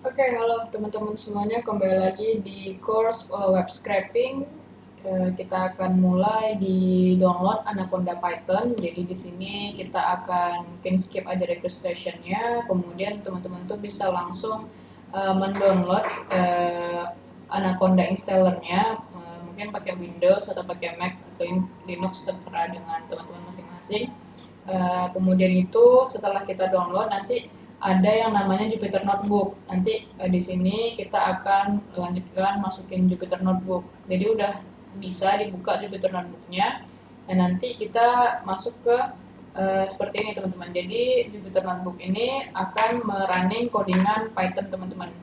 Oke, halo teman-teman semuanya, kembali lagi di course web scraping. Kita akan mulai di download Anaconda Python. Jadi di sini kita akan mungkin skip aja registration-nya, kemudian teman-teman tuh bisa langsung mendownload Anaconda installernya, mungkin pakai Windows atau pakai Mac atau Linux, terserah dengan teman-teman masing-masing. Kemudian itu setelah kita download nanti ada yang namanya Jupyter Notebook. Nanti di sini kita akan lanjutkan masukin Jupyter Notebook. Jadi udah bisa dibuka Jupyter Notebooknya. Dan nanti kita masuk ke seperti ini teman-teman. Jadi Jupyter Notebook ini akan merunning codingan Python teman-teman.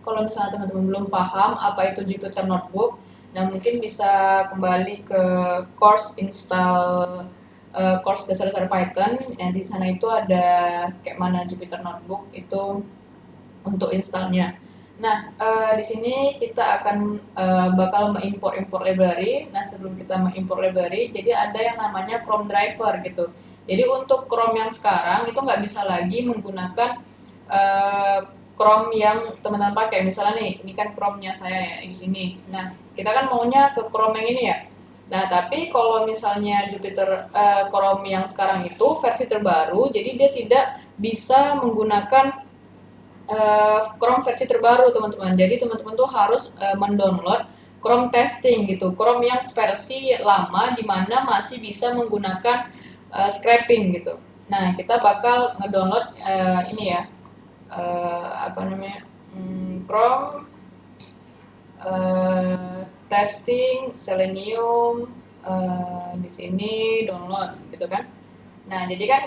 Kalau misalnya teman-teman belum paham apa itu Jupyter Notebook, nah mungkin bisa kembali ke course install course dasar-dasar Python. Yang di sana itu ada kayak mana Jupyter Notebook itu untuk installnya. Nah, di sini kita akan bakal mengimport library. Nah, sebelum kita mengimport library, jadi ada yang namanya Chrome driver gitu. Jadi untuk Chrome yang sekarang itu nggak bisa lagi menggunakan uh, Chrome yang teman-teman pakai. Misalnya nih, ini kan Chrome-nya saya ya, di sini. Nah, kita kan maunya ke Chrome yang ini ya. Nah, tapi kalau misalnya Jupyter Chrome yang sekarang itu versi terbaru, jadi dia tidak bisa menggunakan Chrome versi terbaru teman-teman. Jadi teman-teman tuh harus mendownload Chrome testing gitu. Chrome yang versi lama di mana masih bisa menggunakan scraping gitu. Nah, kita bakal ngedownload ini ya, apa namanya, Chrome testing Selenium, di sini download gitu kan. Nah, jadi kan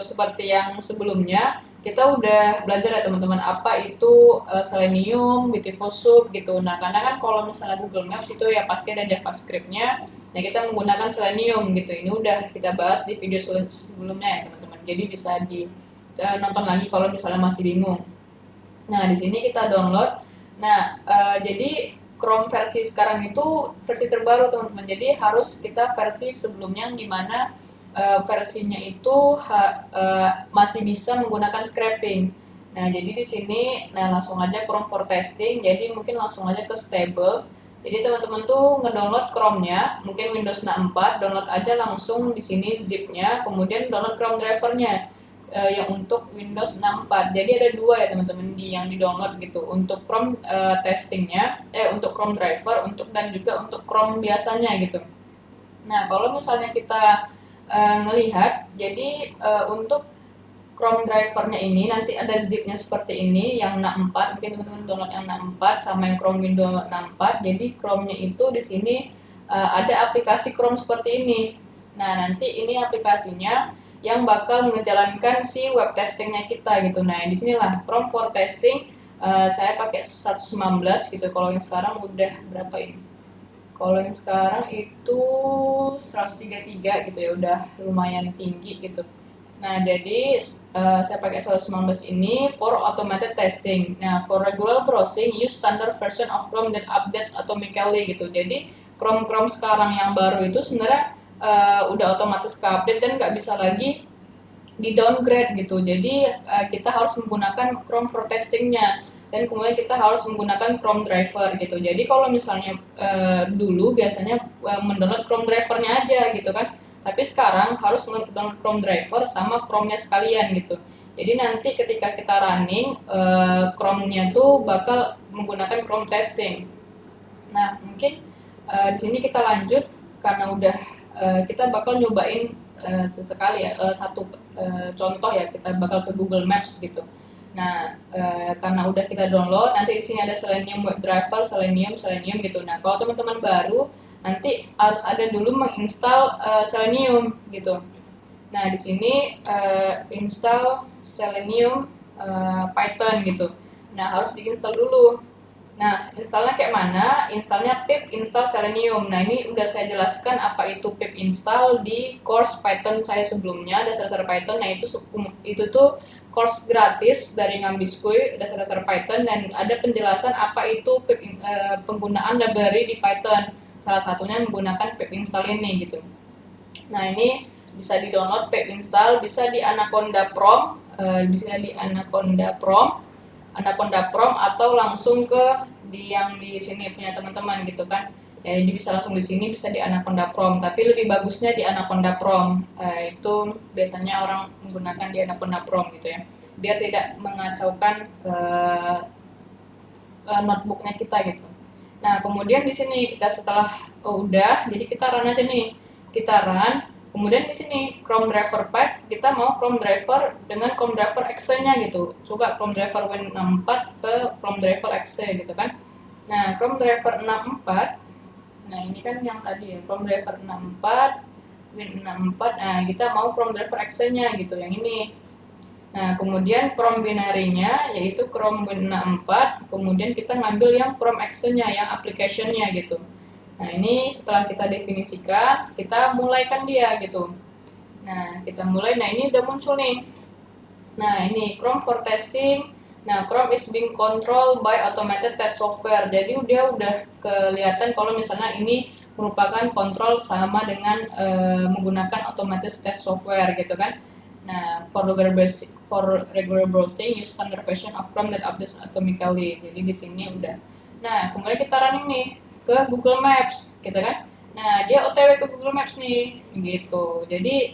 seperti yang sebelumnya kita udah belajar ya teman-teman apa itu Selenium, Beautiful Soup gitu. Nah, karena kan kalau misalnya Google Maps itu ya pasti ada JavaScript-nya. Nah, kita menggunakan Selenium gitu. Ini udah kita bahas di video sebelumnya ya teman-teman. Jadi bisa di nonton lagi kalau misalnya masih bingung. Nah, di sini kita download. Nah, jadi Chrome versi sekarang itu versi terbaru teman-teman. Jadi harus kita versi sebelumnya di mana versinya itu masih bisa menggunakan scraping. Nah, jadi di sini, nah langsung aja Chrome for testing. Jadi mungkin langsung aja ke stable. Jadi teman-teman tuh ngedownload Chrome-nya, mungkin Windows 64, download aja langsung di sini zip-nya, kemudian download Chrome driver-nya yang untuk Windows 64. Jadi ada dua ya teman-teman yang di-download gitu. Untuk Chrome testingnya, untuk Chrome driver, untuk dan juga untuk Chrome biasanya gitu. Nah, kalau misalnya kita melihat, jadi untuk Chrome drivernya ini nanti ada zipnya seperti ini yang 64, mungkin teman-teman download yang 64 sama yang Chrome Windows 64. Jadi Chrome-nya itu di sini ada aplikasi Chrome seperti ini. Nah, nanti ini aplikasinya yang bakal menjalankan si web testingnya kita gitu. Nah, di sinilah Chrome for testing saya pakai 119 gitu. Kalau yang sekarang udah berapa ini? Kalau yang sekarang itu 133 gitu ya, udah lumayan tinggi gitu. Nah, jadi saya pakai 119 ini for automated testing. Nah, for regular browsing, use standard version of Chrome that updates automatically gitu. Jadi Chrome sekarang yang baru itu sebenarnya udah otomatis ke update dan nggak bisa lagi di downgrade gitu. Jadi kita harus menggunakan Chrome for testingnya dan kemudian kita harus menggunakan Chrome driver gitu. Jadi kalau misalnya dulu biasanya mendownload Chrome drivernya aja gitu kan, tapi sekarang harus mendownload Chrome driver sama Chrome-nya sekalian gitu. Jadi nanti ketika kita running Chrome-nya tuh bakal menggunakan Chrome testing. Nah, mungkin di sini kita lanjut karena udah kita bakal nyobain sesekali ya satu contoh ya, kita bakal ke Google Maps gitu. Nah, karena udah kita download, nanti di sini ada Selenium web driver, Selenium gitu. Nah, kalau teman-teman baru nanti harus ada dulu menginstal Selenium gitu. Nah, di sini install Selenium Python gitu. Nah, harus diinstal dulu. Nah, installnya kayak mana? Installnya pip install Selenium. Nah, ini udah saya jelaskan apa itu pip install di course Python saya sebelumnya, dasar-dasar Python. Nah, itu tuh course gratis dari Ngambiskuy, dasar-dasar Python, dan ada penjelasan apa itu pip penggunaan library di Python. Salah satunya menggunakan pip install ini gitu. Nah, ini bisa di-download pip install, bisa di Anaconda Prom, bisa di Anaconda Prom Anaconda Prom atau langsung ke yang di sini punya teman-teman gitu kan. Ya, jadi bisa langsung di sini, bisa di Anaconda Prom, tapi lebih bagusnya di Anaconda Prom. Itu biasanya orang menggunakan di Anaconda Prom gitu ya, biar tidak mengacaukan notebooknya kita gitu. Nah, kemudian di sini kita setelah udah, jadi kita run aja nih, kita run. Kemudian di sini Chrome driver path, kita mau Chrome driver dengan Chrome driver exe-nya gitu. Coba Chrome driver Win64 ke Chrome driver exe gitu kan. Nah, Chrome driver 64, nah ini kan yang tadi ya, Chrome driver 64, Win64. Nah, kita mau Chrome driver exe-nya gitu, yang ini. Nah, kemudian Chrome binary-nya yaitu Chrome Win64, kemudian kita ngambil yang Chrome exe-nya, yang application-nya gitu. Nah, ini setelah kita definisikan, kita mulaikan dia gitu. Nah, kita mulai, nah ini udah muncul nih. Nah, ini Chrome for testing. Nah, Chrome is being controlled by automated test software. Jadi dia udah kelihatan kalau misalnya ini merupakan kontrol sama dengan menggunakan automated test software gitu kan. Nah, for regular browsing, use standard version of Chrome that updates automatically. Jadi di sini udah. Nah, kemudian kita running nih ke Google Maps, gitu kan. Nah, dia OTW ke Google Maps nih, gitu. Jadi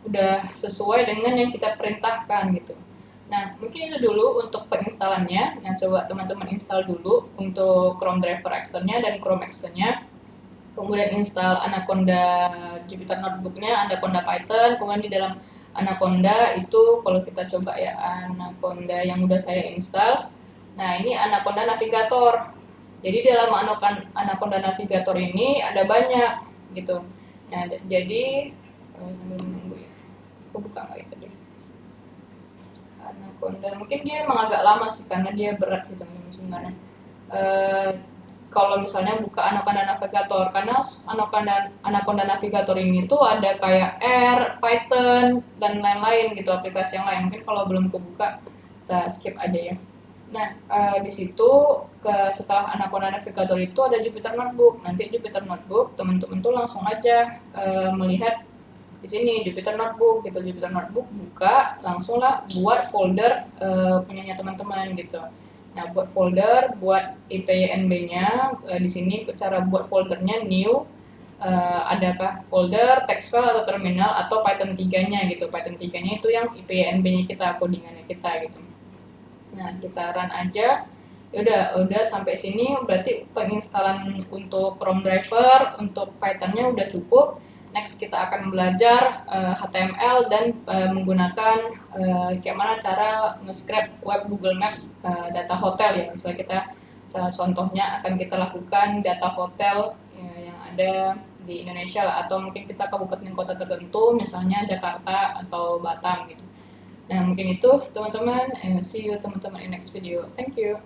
udah sesuai dengan yang kita perintahkan gitu. Nah, mungkin itu dulu untuk penginstalannya. Nah, coba teman-teman install dulu untuk Chrome driver exe-nya dan Chrome exe-nya. Kemudian install Anaconda Jupyter Notebook-nya, Anaconda Python. Kemudian di dalam Anaconda itu kalau kita coba ya, Anaconda yang udah saya install. Nah, ini Anaconda Navigator. Jadi di dalam Anaconda Navigator ini ada banyak gitu. Nah, jadi sambil menunggu ya. Aku buka nggak itu deh. Anaconda mungkin dia emang agak lama sih karena dia berat sih teman-teman sebenarnya. Kalau misalnya buka Anaconda Navigator, karena Anaconda Navigator ini tuh ada kayak R, Python, dan lain-lain gitu, aplikasi yang lain. Mungkin kalau belum kebuka, kita skip aja ya. Nah, di situ setelah Anaconda Navigator itu ada Jupyter Notebook. Nanti Jupyter Notebook, teman-teman tuh langsung aja melihat di sini Jupyter Notebook gitu. Jupyter Notebook buka, langsunglah buat folder punyanya teman-teman gitu. Nah, buat folder, buat IPYNB-nya, di sini cara buat foldernya new, adakah folder, text file atau terminal, atau Python 3-nya gitu. Python 3-nya itu yang IPYNB-nya kita, codingannya kita gitu. Nah, kita run aja. Udah sampai sini berarti penginstalan untuk Chrome driver, untuk Python-nya udah cukup. Next kita akan belajar HTML dan menggunakan gimana cara nge-scrape web Google Maps data hotel ya. Misalnya kita contohnya akan kita lakukan data hotel yang ada di Indonesia lah, atau mungkin kita kabupaten kota tertentu, misalnya Jakarta atau Batam gitu. Nah, mungkin itu teman-teman, see you teman-teman in next video. Thank you.